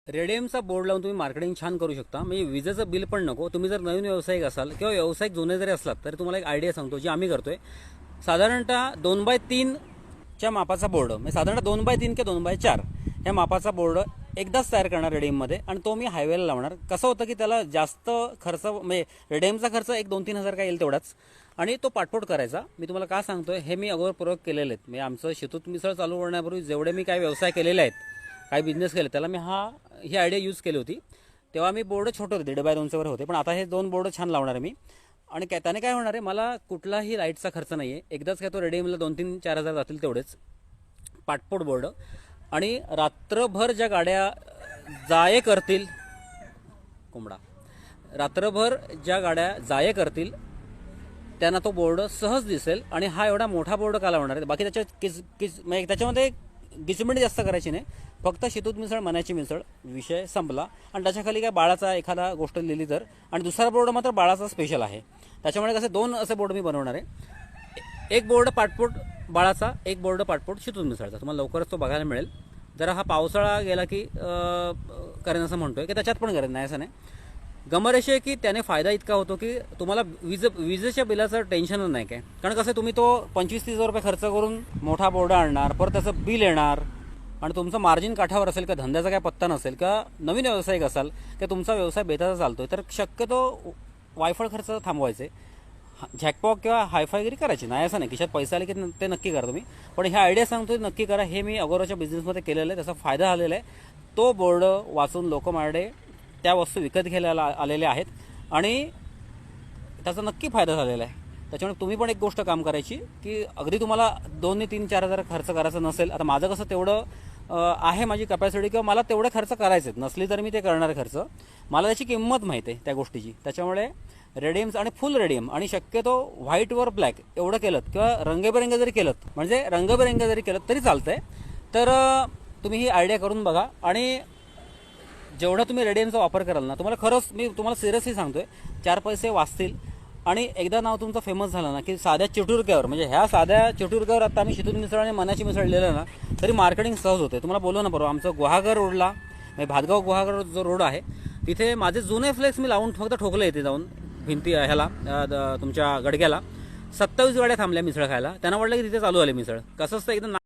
रेडियमचा board लावून तुम्ही marketing छान करू शकता. म्हणजे विजेचं बिल पण नको. तुम्ही जर नवीन व्यावसायिक असाल किंवा व्यावसायिक जुने जरी असलात तरी तुम्हाला एक आयडिया सांगतो जी आम्ही करतोय. साधारणतः 2x3 च्या मापाचा बोर्ड, म्हणजे साधारणतः 2x3 किंवा 2x4 ह्या मापाचा बोर्ड एकदाच तयार करणार रेडियममध्ये, आणि तो मी हायवेला लावणार. कसं होतं की त्याला जास्त खर्च, म्हणजे रेडियमचा खर्च 1-2-3 हजार काय येईल तेवढाच, आणि तो पाठपोट करायचा. मी तुम्हाला का सांगतोय, हे मी अगोदर प्रयोग केलेले आहेत. म्हणजे आमचं शेतूत मिसळ चालू करण्यापूर्वी जेवढे मी काय व्यवसाय केलेले आहेत, काही बिझनेस केले, त्याला मी ही आयडिया यूज केली होती. तेव्हा मी बोर्ड छोटे होते, 1.5x2 होते, पण आता हे 2 बोर्ड छान लावणार आहे मी. आणि त्याने काय होणार आहे, मला कुठलाही लाईटचा खर्च नाही आहे. एकदाच काय तो रेडियमला 2-3-4 हजार जातील तेवढेच. पाठपोट बोर्ड, आणि रात्रभर ज्या गाड्या जाये करतील, रात्रभर ज्या गाड्या जाये करतील त्यांना तो बोर्ड सहज दिसेल. आणि हा एवढा मोठा बोर्ड का लावणार आहे, बाकी म्हणजे त्याच्यामध्ये गिचमिंट जास्त करायची नाही, फक्त शेतूत मिसळ, मनाची मिसळ, विषय संपला. आणि त्याच्याखाली काय बाळाचा एखादा गोष्ट लिहिली तर, आणि दुसरा बोर्ड मात्र बाळाचा स्पेशल आहे. त्याच्यामुळे कसे 2 असे बोर्ड मी बनवणार आहे. एक बोर्ड पाठपोट बाळाचा, एक बोर्ड पाठपोट शेतूत मिसळचा. तुम्हाला लवकरच तो बघायला मिळेल. जरा हा पावसाळा गेला की करेन असं म्हणतोय, की त्याच्यात पण करेन, नाही असं नाही. गमरेश आहे की त्याने फायदा इतका होतो की तुम्हाला विजेच्या बिलाचं टेन्शनच नाही काय. कारण कसं, तुम्ही तो 25-30 हजार रुपये खर्च करून मोठा बोर्ड आणणार, परत त्याचं बिल येणार, आणि तुमचं मार्जिन काठावर असेल, का धंद्याचा काय पत्ता नसेल, का नवीन व्यावसायिक असाल, की तुमचा व्यवसाय बेताचा चालतोय, तर शक्यतो वायफळ खर्च थांबवायचे. झॅकपॉक किंवा हायफायगिरी करायची नाही असं नाही. खिशात पैसे आले की ते नक्की करा तुम्ही, पण ह्या आयडिया सांगतोय नक्की करा. हे मी अगोदरच्या बिझनेसमध्ये केलेलं आहे, त्याचा फायदा झालेला आहे. तो बोर्ड वाचून लोक माझ्याकडे त्या वस्तू विकत घ्यायला आलेल्या आहेत, आणि त्याचा नक्की फायदा झालेला आहे. त्याच्यामुळे तुम्ही पण एक गोष्ट काम करायची, की अगदी तुम्हाला 2-3-4 हजार खर्च करायचा नसेल. आता माझं कसं तेवढं आहे माझी कॅपॅसिटी, किंवा मला तेवढे खर्च करायचे आहेत, नसली तर मी ते करणार खर्च. मला त्याची किंमत माहिती आहे त्या गोष्टीची. त्याच्यामुळे रेडियम्स आणि फुल रेडियम, आणि शक्यतो व्हाईटवर ब्लॅक एवढं केलं, किंवा रंगबेरंग जरी केलं, म्हणजे रंगबेरंग जरी केलं तरी चालतंय. तर तुम्ही ही आयडिया करून बघा. आणि जेवढा तुम्ही रेडियमचा वापर कराल ना, तुम्हाला खरंच मी तुम्हाला सिरियसली सांगतोय, 4 पैसे वाचतील. आणि एकदा नाव तुमचं फेमस झालं ना, की साध्या चिटुरक्यावर, म्हणजे ह्या साध्या चिटुरक्यावर आता आम्ही शेतूत मिसळ आणि मनाची मिसळ लिहिलं ना, तरी मार्केटिंग सहज होते. तुम्हाला बोललो ना परवा, आमचं गुहागर रोडला, म्हणजे भातगाव गुहागर जो रोड आहे, तिथे माझे जुने फ्लेक्स मी लावून फक्त ठोकले इथे जाऊन भिंती ह्याला, तुमच्या गडग्याला. 27 गाड्या थांबल्या मिसळ खायला. त्यांना वाटलं की तिथे चालू आले मिसळ. कसं असतं, एकदम